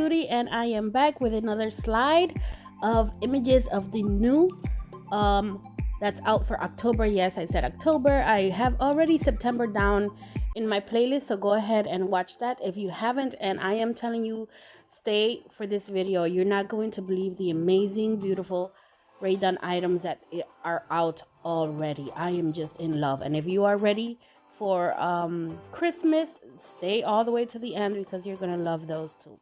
Judy, and I am back with another slide of images of the new that's out for October. Yes, I said October. I have already September down in my playlist, so go ahead and watch that if you haven't. And I am telling you, stay for this video. You're not going to believe the amazing, beautiful Rae Dunn items that are out already. I am just in love. And if you are ready for Christmas, stay all the way to the end because you're gonna love those too.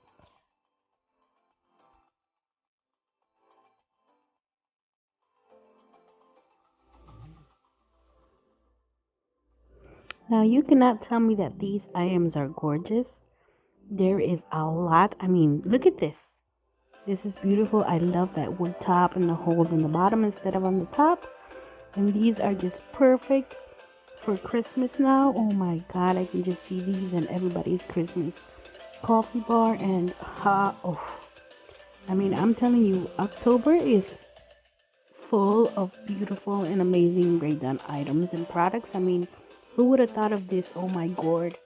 Now you cannot tell me that these items are gorgeous. There is a lot. I mean, look at this. This is beautiful. I love that wood top and the holes in the bottom instead of on the top. And these are just perfect for Christmas now. Oh my god, I can just see these in everybody's Christmas coffee bar and I mean, I'm telling you, October is full of beautiful and amazing Rae Dunn items and products. I mean, who would have thought of this? Oh my god,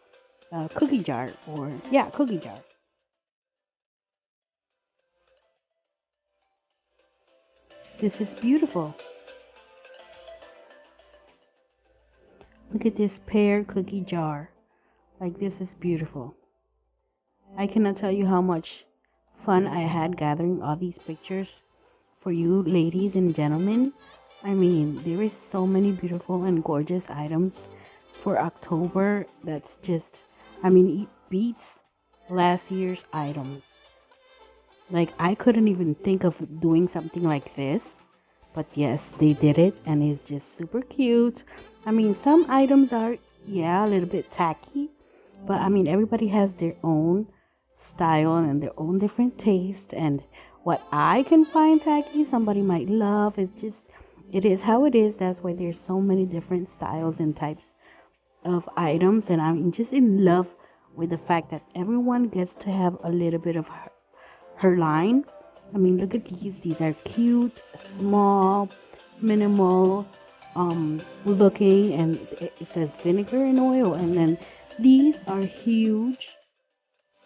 cookie jar, or yeah, cookie jar. This is beautiful. Look at this pear cookie jar. Like, this is beautiful. I cannot tell you how much fun I had gathering all these pictures for you ladies and gentlemen. I mean, there is so many beautiful and gorgeous items for October that's just, I mean, it beats last year's items. Like, I couldn't even think of doing something like this, but yes, they did it, and it's just super cute. I mean, some items are, yeah, a little bit tacky, but I mean, everybody has their own style and their own different taste, and what I can find tacky, somebody might love. It's just, it is how it is. That's why there's so many different styles and types of items, and I'm just in love with the fact that everyone gets to have a little bit of her line. I mean, look at these. These are cute, small, minimal looking, and it says vinegar and oil. And then these are huge,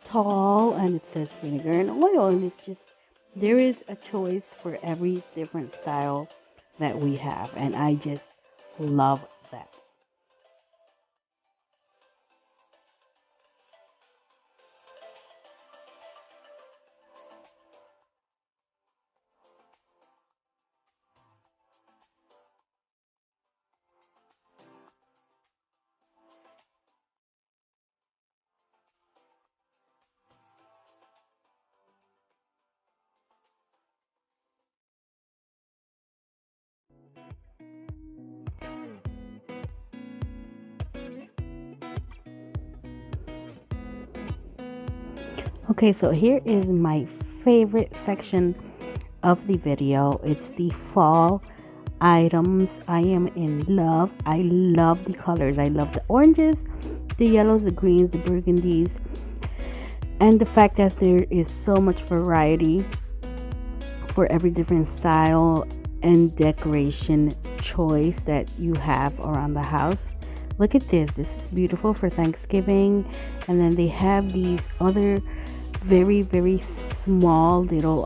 tall, and it says vinegar and oil. And it's just, there is a choice for every different style that we have, and I just love that. Okay, so here is my favorite section of the video. It's the fall items. I am in love. I love the colors. I love the oranges, the yellows, the greens, the burgundies, and the fact that there is so much variety for every different style and decoration choice that you have around the house. Look at this. This is beautiful for Thanksgiving. And then they have these other very small little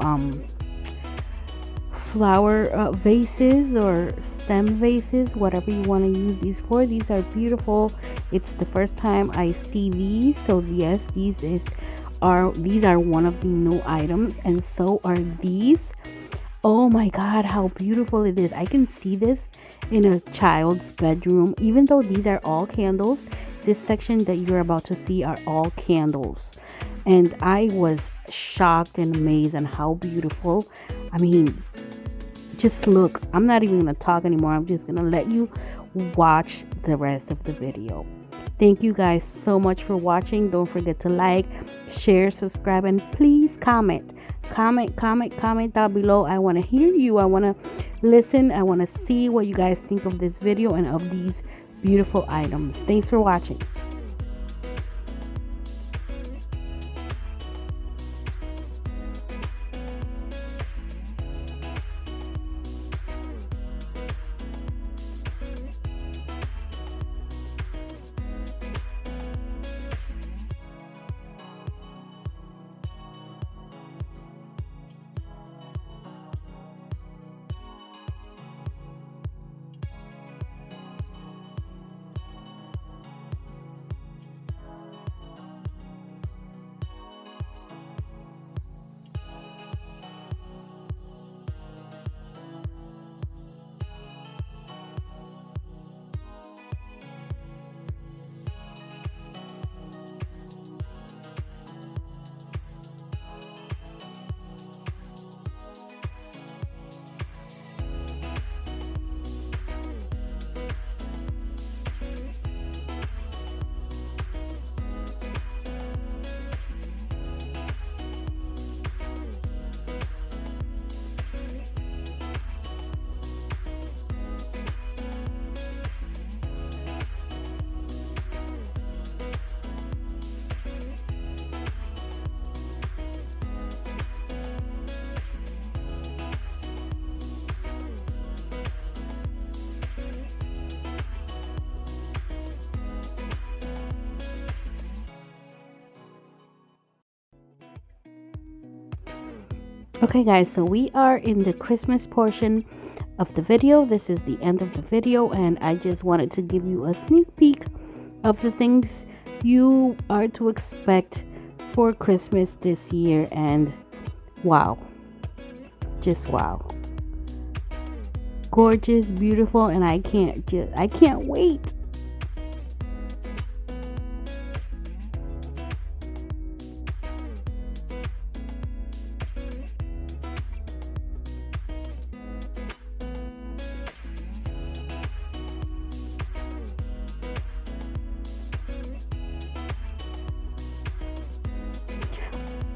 flower vases or stem vases, whatever you want to use these for. These are beautiful. It's the first time I see these, so yes, these are one of the new items, and so are these. Oh my god, how beautiful it is. I can see this in a child's bedroom. Even though these are all candles, this section that you're about to see are all candles, and I was shocked and amazed on how beautiful. I mean, just look. I'm not even going to talk anymore. I'm just going to let you watch the rest of the video. Thank you guys so much for watching. Don't forget to like, share, subscribe, and please comment down below. I want to hear you. I want to listen. I want to see what you guys think of this video and of these beautiful items. Thanks for watching. Okay guys, so we are in the Christmas portion of the video. This is the end of the video, and I just wanted to give you a sneak peek of the things you are to expect for Christmas this year. And wow, just wow, gorgeous, beautiful, and I can't wait.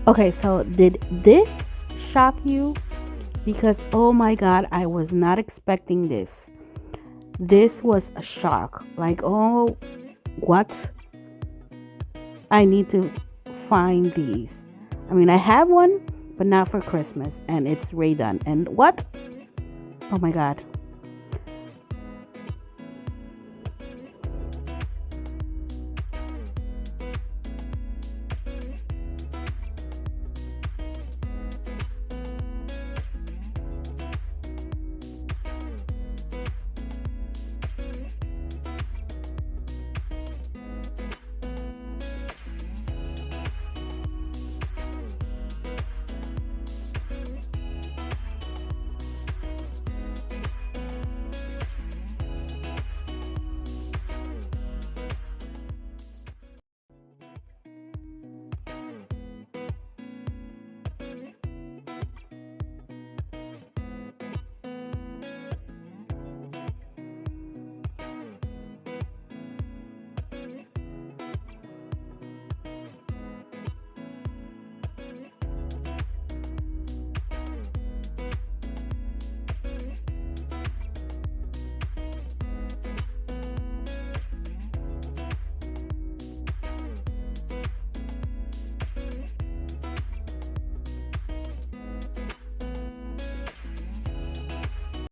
Okay, so did this shock you? Because oh my god, I was not expecting this. This was a shock. Like, oh, what? I need to find these. I mean, I have one, but not for Christmas, and it's Rae Dunn. And what? Oh my god.